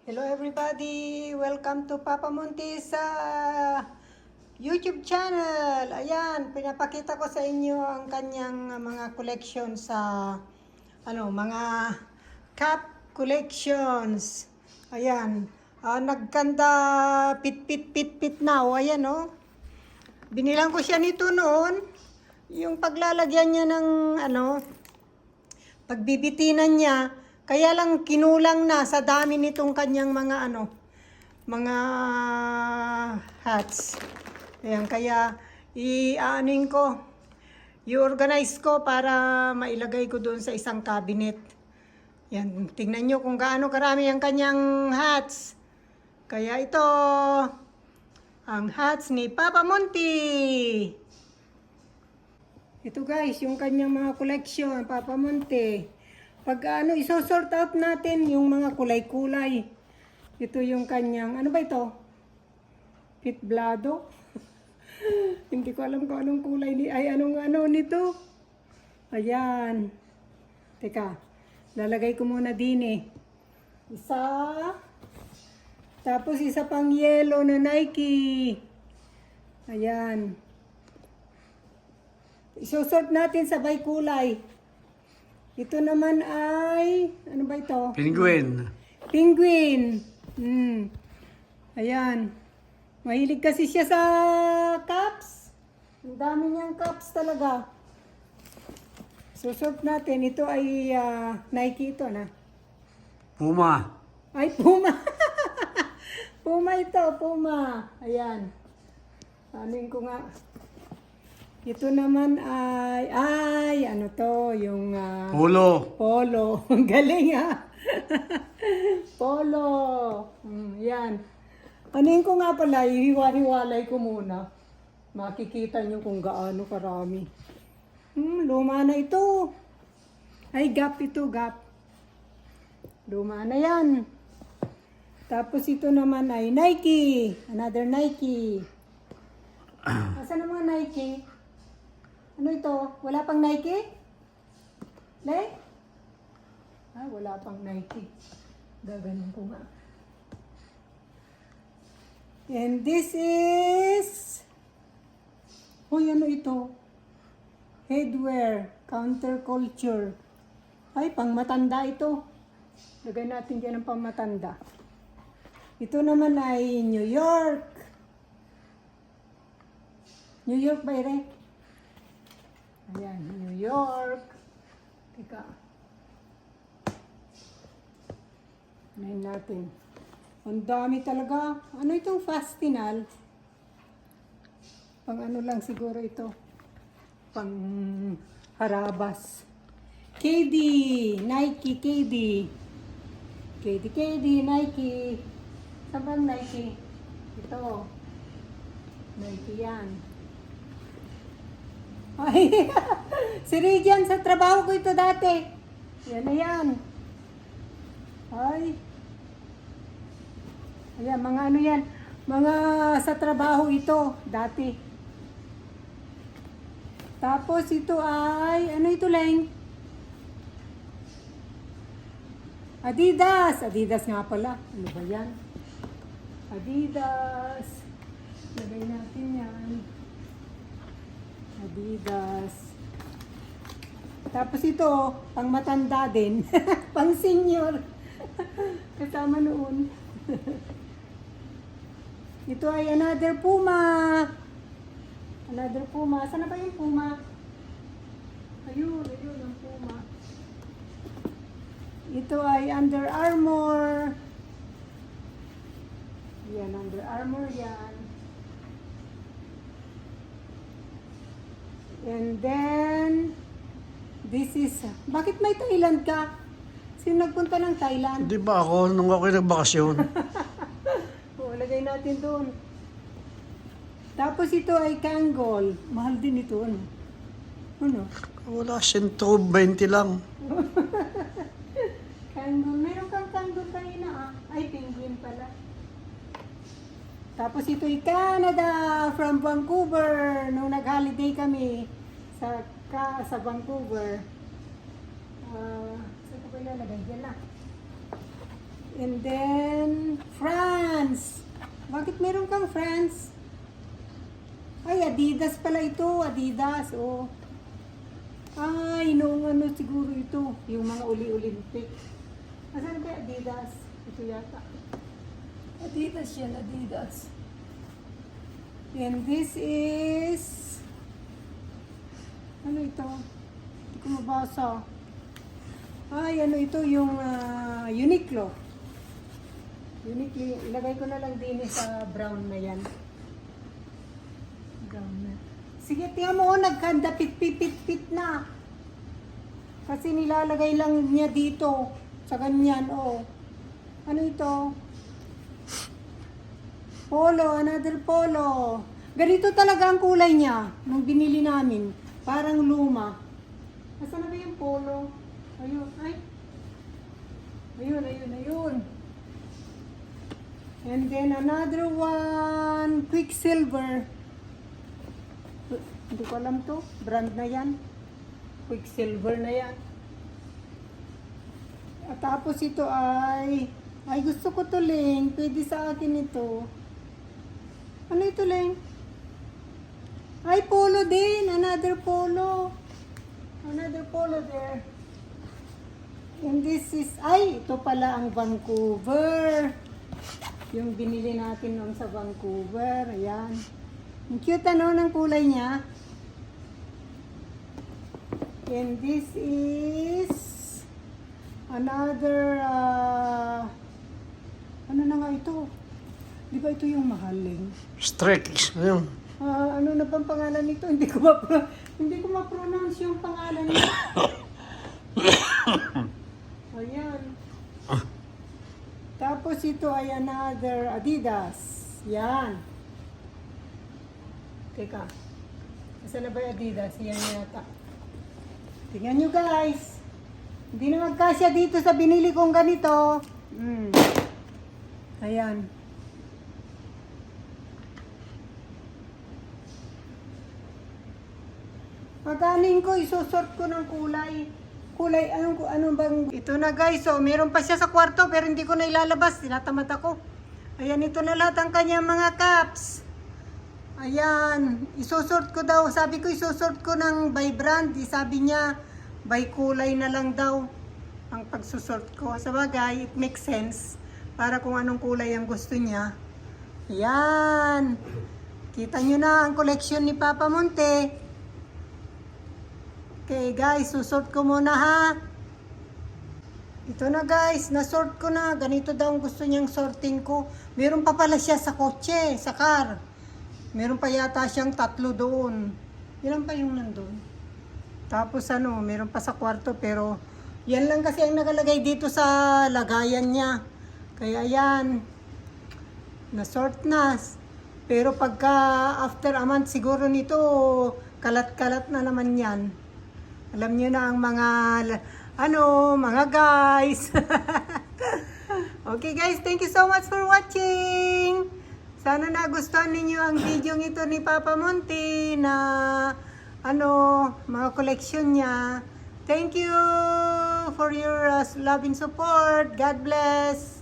Hello everybody! Welcome to Papa Montes sa YouTube channel. Ayan, pinapakita ko sa inyo ang kanyang mga collection sa mga cup collections. Ayan, nagkanda pit now. Ayan Binilang ko siya nito noon. Yung paglalagyan niya ng pagbibitinan niya. Kaya lang kinulang na sa dami nitong kanyang mga hats. Ayan, kaya i-aanin ko, i-organize ko para mailagay ko doon sa isang cabinet. Yan, tingnan nyo kung gaano karami ang kanyang hats. Kaya ito, ang hats ni Papa Monty. Ito guys, yung kanyang mga collection, Papa Monty. Pag isosort out natin yung mga kulay-kulay. Ito yung kanyang, ano ba ito? Pitblado? Hindi ko alam kung anong kulay anong nito. Ayan. Teka, lalagay ko muna din Isa. Tapos isa pang yellow na Nike. Ayan. Isosort natin sabay kulay. Ito naman ay, ano ba ito? Penguin. Penguin. Ayan. Mahilig kasi siya sa cups. Ang dami niyang cups talaga. Susort natin. Ito ay Nike ito na. Puma. Ay, Puma. Puma ito, Puma. Ayan. Anuin ko nga. Ito naman ay ano to, yung Polo. Polo. Ang galing Polo. Yan. Anuin ko nga pala, ihiwa-hiwalay ko muna. Makikita nyo kung gaano karami. Luma na ito. Ay, Gap ito, Gap. Luma na yan. Tapos ito naman ay Nike. Another Nike. Asan ang mga Nike? Ano ito? Wala pang Nike? Le? Wala pang Nike. Gaganon ko nga. And this is... ano ito? Headwear. Counterculture. Ay, pang matanda ito. Lagay natin dyan ang pang matanda. Ito naman ay New York. New York ba ire? Ayan, New York. Teka. Ayan natin. Ang dami talaga. Ano itong Fastinal? Pang ano lang siguro ito. Pang harabas. KD. Nike, KD. KD, Nike. Saan bang Nike? Ito. Nike yan. Ay, si Regan, sa trabaho ko ito dati. Yan na yan. Ay. Ayan, mga ano yan. Mga sa trabaho ito, dati. Tapos ito ay, ano ito lang? Adidas. Adidas nga pala. Ano ba yan? Adidas. Lagay natin yan. Adidas. Tapos ito, pang matanda din. Pang senior. Kasama noon. Ito ay another Puma. Another Puma. Saan na ba yung Puma? Ayun ang Puma. Ito ay Under Armour. Yan, Under Armour yan. And then, this is, bakit may Thailand ka? Sino nagpunta ng Thailand? Di ba ako nung ako'y nagbakasyon? Lagay natin doon. Tapos ito ay Kangol. Mahal din ito, ano? Wala, 120 lang. Kangol. Meron kang Kangol kanina Ay, penguin pala. Tapos ito ay Canada from Vancouver. Nung nag-holiday kami sa Vancouver. Saan ko ba ilalagay? Yan na. And then, France. Bakit meron kang France? Ay, Adidas pala ito. Adidas, oh. Ay, noong ano siguro ito. Yung mga uli-Olympic. Asan ba Adidas? Ito yata. Adidas yan, Adidas. And this is... Ano ito? Hindi ko mabasa. Ay, ano ito? Yung Uniqlo. Uniqlo. Ilagay ko na lang din sa brown na yan. Brown na. Sige, tingnan mo, nagkanda-pit-pit-pit na. Kasi nilalagay lang niya dito. Sa ganyan, oh. Ano ito? Polo, another polo. Ganito talaga ang kulay niya nung binili namin. Parang luma. Nasaan na ba yung polo? Ayun, ay. Ayun. And then another one, Quicksilver. Hindi ko alam to. Brand na yan. Quicksilver na yan. At tapos ito ay gusto ko to, Leng. Pwede sa akin ito. Ano ito, Leng? Ay, polo din. Another polo. Another polo there. And this is, ito pala ang Vancouver. Yung binili natin noon sa Vancouver. Ayan. Ang cute ano ng kulay niya. And this is another, ano na nga ito? Di ba ito yung mahaling? Streaks. Ayun. Ano na bang pangalan nito? Hindi ko ma-pronounce yung pangalan nito. Ayan. Tapos ito ay another Adidas. Yan. Teka. Asa na ba yung Adidas? Yan yata. Tingnan nyo guys. Hindi na magkasya dito sa binili kong ganito. Ayan. Pag-anin ko, isusort ko ng kulay. Kulay, anong bang... Ito na guys, so meron pa siya sa kwarto pero hindi ko na ilalabas. Tinatamad ako. Ayan, ito na lahat ang kanyang mga caps. Ayan, isusort ko daw. Sabi ko, isusort ko ng by brand. Sabi niya, by kulay na lang daw ang pagsusort ko. Sa bagay, it makes sense. Para kung anong kulay ang gusto niya. Ayan. Kita nyo na ang collection ni Papa Monte. Okay guys, susort ko muna ha. Ito na guys, nasort ko na. Ganito daw ang gusto niyang sorting ko. Meron pa pala siya sa kotse, sa car. Meron pa yata siyang 3 doon. Ilan pa yung nandun? Tapos meron pa sa kwarto pero yan lang kasi ang nakalagay dito sa lagayan niya. Kaya yan, nasort na. Pero pagka after a month siguro nito, kalat-kalat na naman yan. Alam niyo na ang mga guys. Okay guys, thank you so much for watching. Sana nagustuhan ninyo ang video ito ni Papa Monte na mga collection niya. Thank you for your love and support. God bless.